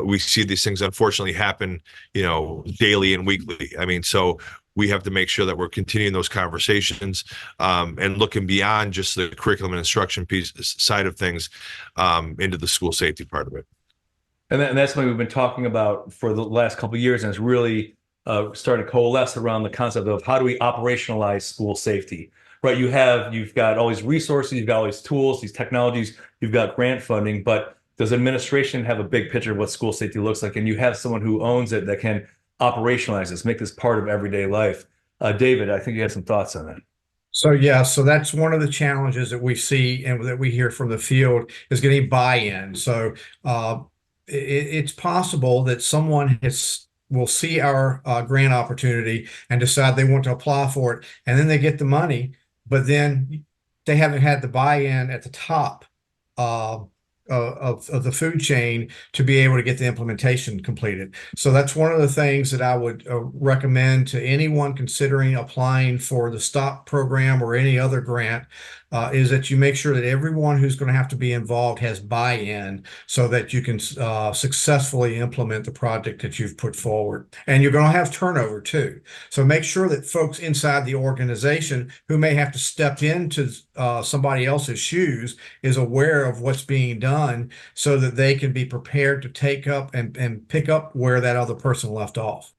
we see these things unfortunately happen, daily and weekly. I mean, so we have to make sure that we're continuing those conversations and looking beyond just the curriculum and instruction piece side of things into the school safety part of it. And that's something we've been talking about for the last couple of years, and it's really starting to coalesce around the concept of how do we operationalize school safety, right? You've got all these resources, you've got all these tools, these technologies, you've got grant funding, but does administration have a big picture of what school safety looks like? And you have someone who owns it that can operationalize this, make this part of everyday life. David, I think you had some thoughts on that. So that's one of the challenges that we see and that we hear from the field, is getting buy-in. So it's possible that someone has will see our grant opportunity and decide they want to apply for it, and then they get the money, but then they haven't had the buy-in at the top of the food chain to be able to get the implementation completed. So that's one of the things that I would recommend to anyone considering applying for the STOP program or any other grant, is that you make sure that everyone who's going to have to be involved has buy-in so that you can successfully implement the project that you've put forward. And you're going to have turnover too. So make sure that folks inside the organization who may have to step into somebody else's shoes is aware of what's being done so that they can be prepared to take up and pick up where that other person left off.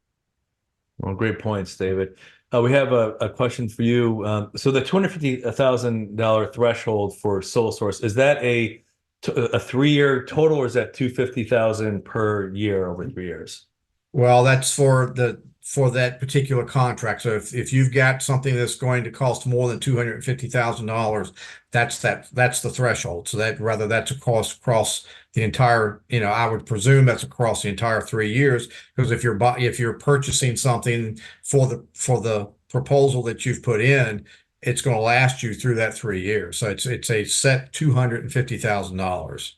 Well, great points, David. We have a question for you. So the $250,000 threshold for sole source, is that a 3-year total, or is that $250,000 per year over 3 years? Well, that's for that particular contract. So if you've got something that's going to cost more than $250,000, that's the threshold. So that's a cost across the entire, I would presume that's across the entire 3 years, because if you're purchasing something for the proposal that you've put in, it's going to last you through that 3 years. So it's a set $250,000.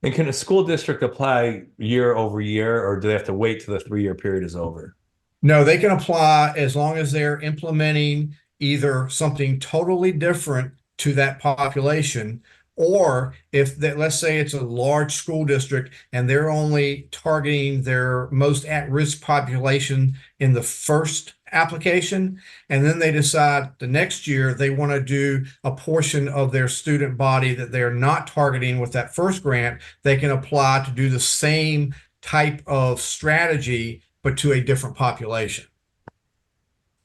And can a school district apply year over year, or do they have to wait till the 3-year period is over? No, they can apply as long as they're implementing either something totally different to that population, or let's say it's a large school district and they're only targeting their most at-risk population in the first application, and then they decide the next year they want to do a portion of their student body that they're not targeting with that first grant, they can apply to do the same type of strategy but to a different population.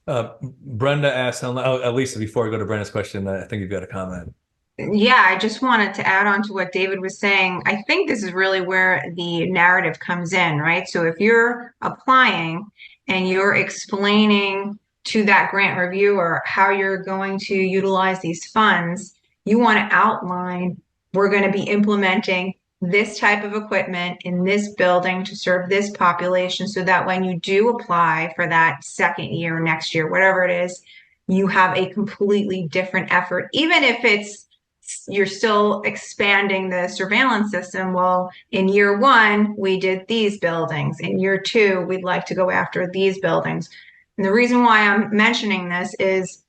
Brenda asked, Elisa, before we go to Brenda's question, I think you've got a comment. Yeah, I just wanted to add on to what David was saying. I think this is really where the narrative comes in, right? So if you're applying and you're explaining to that grant reviewer how you're going to utilize these funds, you want to outline, we're going to be implementing this type of equipment in this building to serve this population, so that when you do apply for that second year, next year, whatever it is, you have a completely different effort, even if you're still expanding the surveillance system. Well, in year 1, we did these buildings. In year 2, we'd like to go after these buildings. And the reason why I'm mentioning this is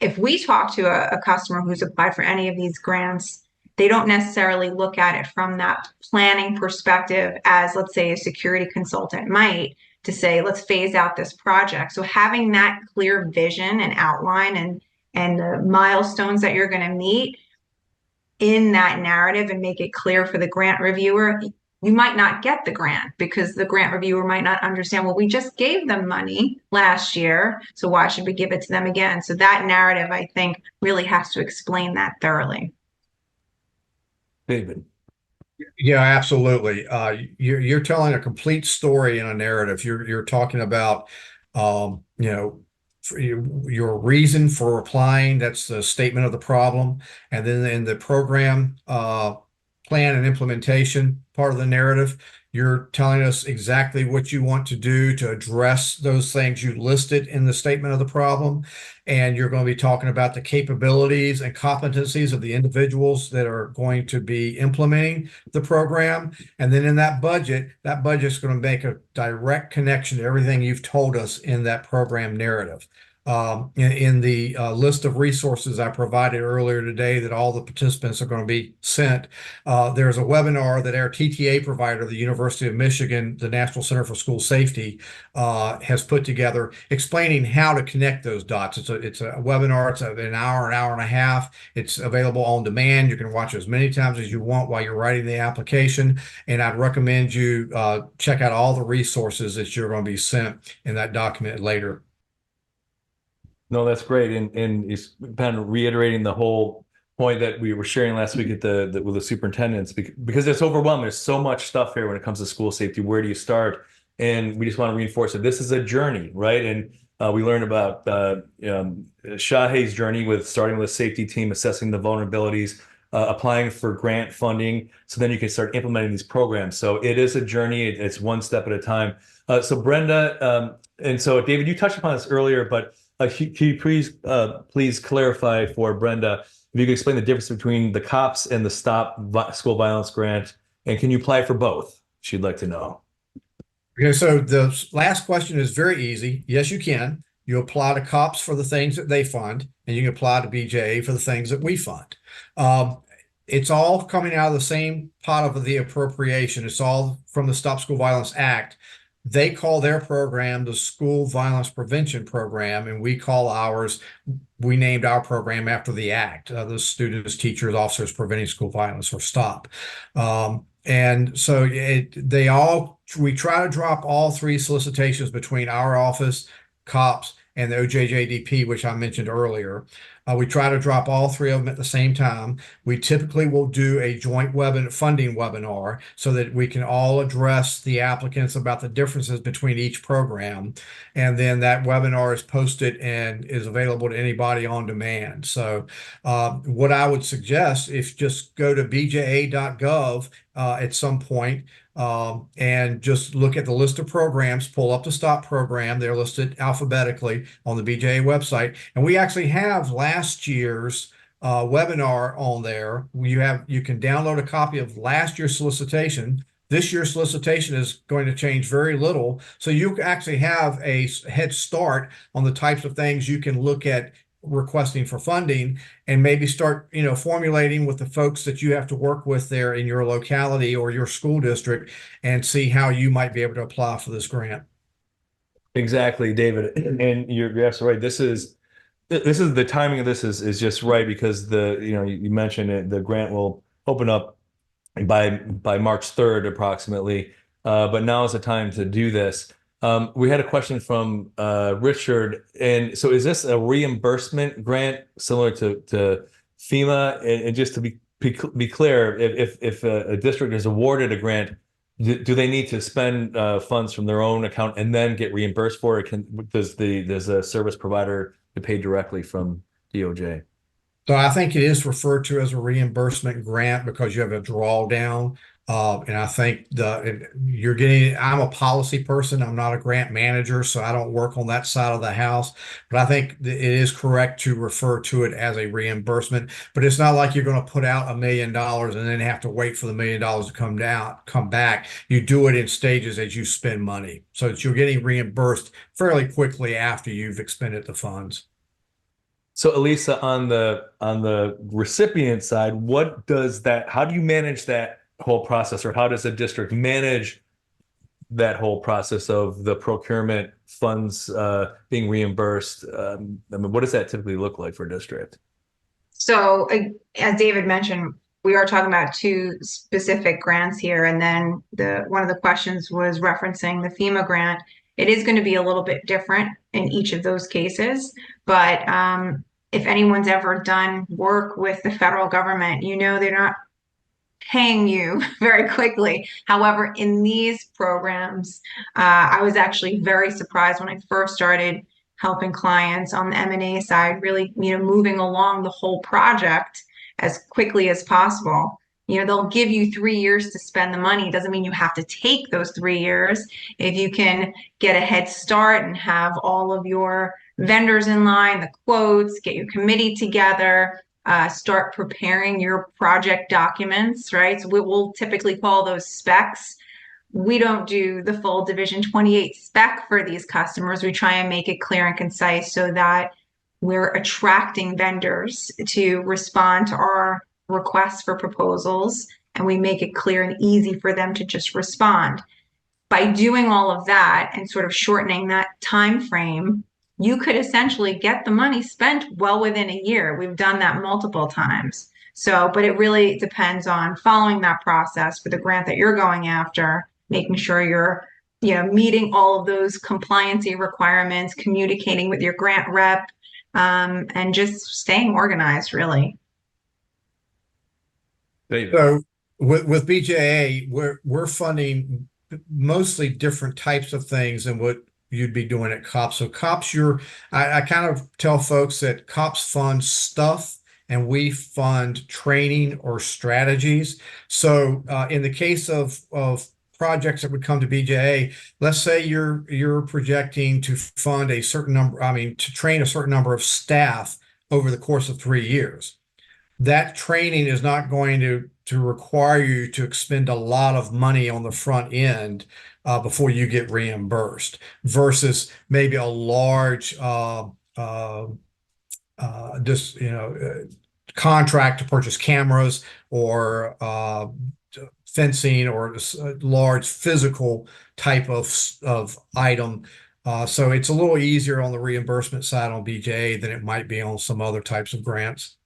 if we talk to a customer who's applied for any of these grants, they don't necessarily look at it from that planning perspective as, let's say, a security consultant might, to say, let's phase out this project. So having that clear vision and outline and the milestones that you're going to meet in that narrative and make it clear for the grant reviewer, you might not get the grant because the grant reviewer might not understand, well, we just gave them money last year, so why should we give it to them again? So that narrative, I think, really has to explain that thoroughly. David. Yeah, absolutely. You're telling a complete story in a narrative. You're talking about, your reason for applying. That's the statement of the problem, and then in the program plan and implementation part of the narrative, you're telling us exactly what you want to do to address those things you listed in the statement of the problem. And you're going to be talking about the capabilities and competencies of the individuals that are going to be implementing the program. And then in that budget's going to make a direct connection to everything you've told us in that program narrative. In the list of resources I provided earlier today that all the participants are going to be sent, there's a webinar that our TTA provider, the University of Michigan, the National Center for School Safety, has put together explaining how to connect those dots. It's a webinar. It's an hour and a half. It's available on demand. You can watch it as many times as you want while you're writing the application. And I'd recommend you check out all the resources that you're going to be sent in that document later. No, that's great. And it's kind of reiterating the whole point that we were sharing last week with the superintendents, because it's overwhelming. There's so much stuff here when it comes to school safety. Where do you start? And we just want to reinforce that this is a journey, right? And we learned about Shahe's journey with starting with a safety team, assessing the vulnerabilities, applying for grant funding, so then you can start implementing these programs. So it is a journey. It's one step at a time. So Brenda, and so David, you touched upon this earlier, but can you please clarify for Brenda if you could explain the difference between the COPS and the Stop School Violence Grant, and can you apply for both? She'd like to know. Okay, so the last question is very easy. Yes, you can. You apply to COPS for the things that they fund, and you can apply to BJA for the things that we fund. It's all coming out of the same pot of the appropriation. It's all from the Stop School Violence Act. They call their program the School Violence Prevention Program, and we call ours, we named our program after the act, the Students, Teachers, Officers Preventing School Violence, or STOP. And so we try to drop all three solicitations between our office, COPS, and the OJJDP, which I mentioned earlier. We try to drop all three of them at the same time. We typically will do a joint funding webinar so that we can all address the applicants about the differences between each program. And then that webinar is posted and is available to anybody on demand. So what I would suggest is just go to bja.gov at some point and just look at the list of programs, pull up the STOP program. They're listed alphabetically on the BJA website. And we actually have last year's webinar on there. You can download a copy of last year's solicitation. This year's solicitation is going to change very little. So you actually have a head start on the types of things you can look at requesting for funding, and maybe start, formulating with the folks that you have to work with there in your locality or your school district, and see how you might be able to apply for this grant. Exactly, David, and you're absolutely right. This is the timing of this is just right, because you mentioned it, the grant will open up by March 3rd approximately, but now is the time to do this. We had a question from Richard, and so is this a reimbursement grant similar to FEMA? And just to be clear, if a district is awarded a grant, do they need to spend funds from their own account and then get reimbursed for it? Does a service provider get paid directly from DOJ? So I think it is referred to as a reimbursement grant because you have a drawdown. And I think I'm a policy person. I'm not a grant manager, so I don't work on that side of the house. But I think it is correct to refer to it as a reimbursement. But it's not like you're going to put out $1 million and then have to wait for the $1 million to come back. You do it in stages as you spend money, so that you're getting reimbursed fairly quickly after you've expended the funds. So Elisa, on the recipient side, how do you manage that whole process, or how does a district manage that whole process of the procurement funds being reimbursed? What does that typically look like for a district? So as David mentioned, we are talking about two specific grants here, and then one of the questions was referencing the FEMA grant. It is going to be a little bit different in each of those cases, but if anyone's ever done work with the federal government, they're not paying you very quickly. However, in these programs, I was actually very surprised when I first started helping clients on the M&A side, really, moving along the whole project as quickly as possible. They'll give you 3 years to spend the money. It doesn't mean you have to take those 3 years. If you can get a head start and have all of your vendors in line, the quotes, get your committee together, start preparing your project documents, right? So we'll typically call those specs. We don't do the full Division 28 spec for these customers. We try and make it clear and concise so that we're attracting vendors to respond to our requests for proposals, and we make it clear and easy for them to just respond. By doing all of that and sort of shortening that time frame, you could essentially get the money spent well within a year. We've done that multiple times. So, but it really depends on following that process for the grant that you're going after, making sure you're, meeting all of those compliancy requirements, communicating with your grant rep, and just staying organized, really. So with BJA, we're funding mostly different types of things than what you'd be doing at COPS. So COPS, I kind of tell folks that COPS funds stuff and we fund training or strategies. So in the case of projects that would come to BJA, let's say you're projecting to fund a certain number, to train a certain number of staff over the course of 3 years. That training is not going to require you to expend a lot of money on the front end before you get reimbursed, versus maybe a large contract to purchase cameras or fencing or a large physical type of item. So it's a little easier on the reimbursement side on BJA than it might be on some other types of grants.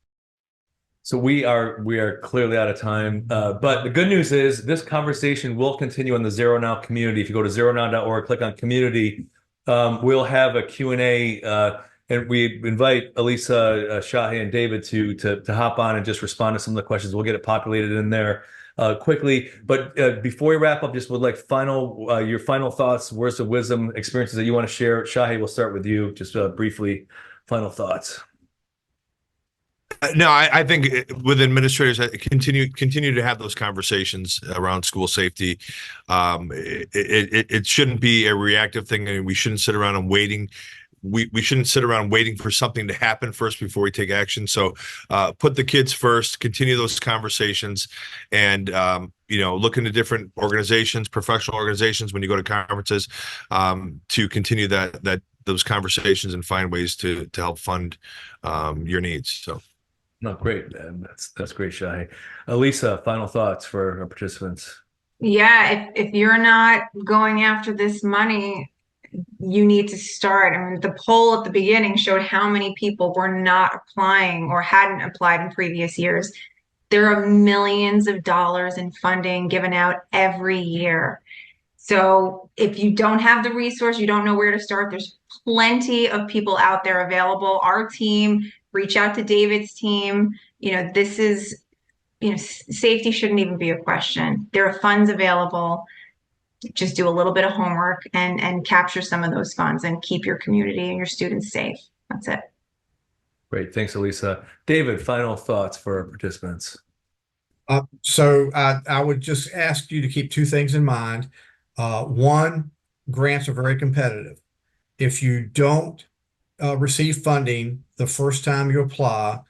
So we are clearly out of time, but the good news is this conversation will continue in the ZeroNow community. If you go to zeronow.org, click on community, we'll have a Q&A, and we invite Elisa, Shahe, and David to hop on and just respond to some of the questions. We'll get it populated in there quickly. But before we wrap up, just would like your final thoughts, words of wisdom, experiences that you want to share. Shahe, we'll start with you. Just briefly, final thoughts. No, I think with administrators, continue to have those conversations around school safety. It shouldn't be a reactive thing, and we shouldn't sit around and waiting. We shouldn't sit around waiting for something to happen first before we take action. So put the kids first, continue those conversations, and look into different organizations, professional organizations when you go to conferences, to continue those conversations and find ways to help fund your needs. So. No, great. That's great, Shahe. Elisa, final thoughts for our participants. Yeah, if you're not going after this money, you need to start. I mean, the poll at the beginning showed how many people were not applying or hadn't applied in previous years. There are millions of dollars in funding given out every year. So if you don't have the resource, you don't know where to start, there's plenty of people out there available. Our team, reach out to David's team. This is, safety shouldn't even be a question. There are funds available. Just do a little bit of homework and capture some of those funds and keep your community and your students safe. That's it. Great. Thanks, Elisa. David, final thoughts for our participants. So I would just ask you to keep two things in mind. One, grants are very competitive. If you don't receive funding the first time you apply,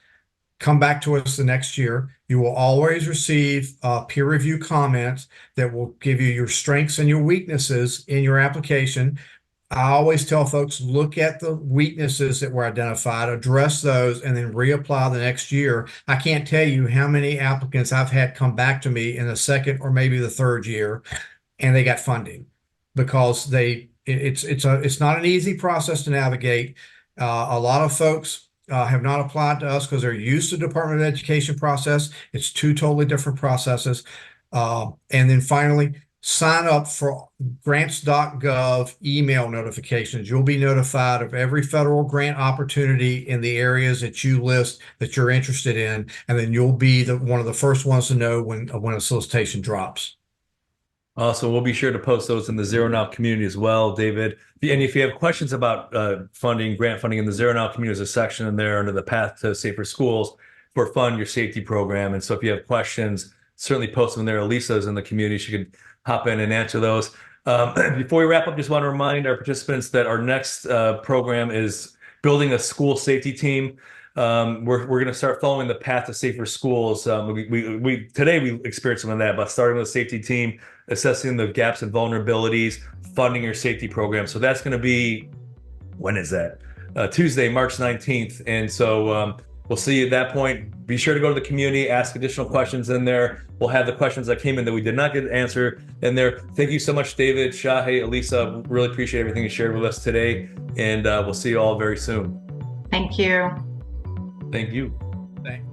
come back to us the next year. You will always receive peer review comments that will give you your strengths and your weaknesses in your application. I always tell folks, look at the weaknesses that were identified, address those, and then reapply the next year. I can't tell you how many applicants I've had come back to me in the second or maybe the third year, and they got funding because it's not an easy process to navigate. A lot of folks have not applied to us because they're used to the Department of Education process. It's two totally different processes. And then finally, sign up for grants.gov email notifications. You'll be notified of every federal grant opportunity in the areas that you list that you're interested in, and then you'll be one of the first ones to know when a solicitation drops. Also, we'll be sure to post those in the ZeroNow community as well, David. And if you have questions about grant funding in the ZeroNow community, there's a section in there under the Path to Safer Schools for Fund Your Safety Program. And so if you have questions, certainly post them there. Elisa's in the community. She could hop in and answer those. Before we wrap up, just want to remind our participants that our next program is building a school safety team. We're going to start following the Path to Safer Schools. Today we experienced some of that, but starting with a safety team, assessing the gaps and vulnerabilities, funding your safety program. So that's going to be, when is that? Tuesday, March 19th. And so we'll see you at that point. Be sure to go to the community, ask additional questions in there. We'll have the questions that came in that we did not get answered in there. Thank you so much, David, Shahe, Elisa. Really appreciate everything you shared with us today. And we'll see you all very soon. Thank you. Thank you. Thanks.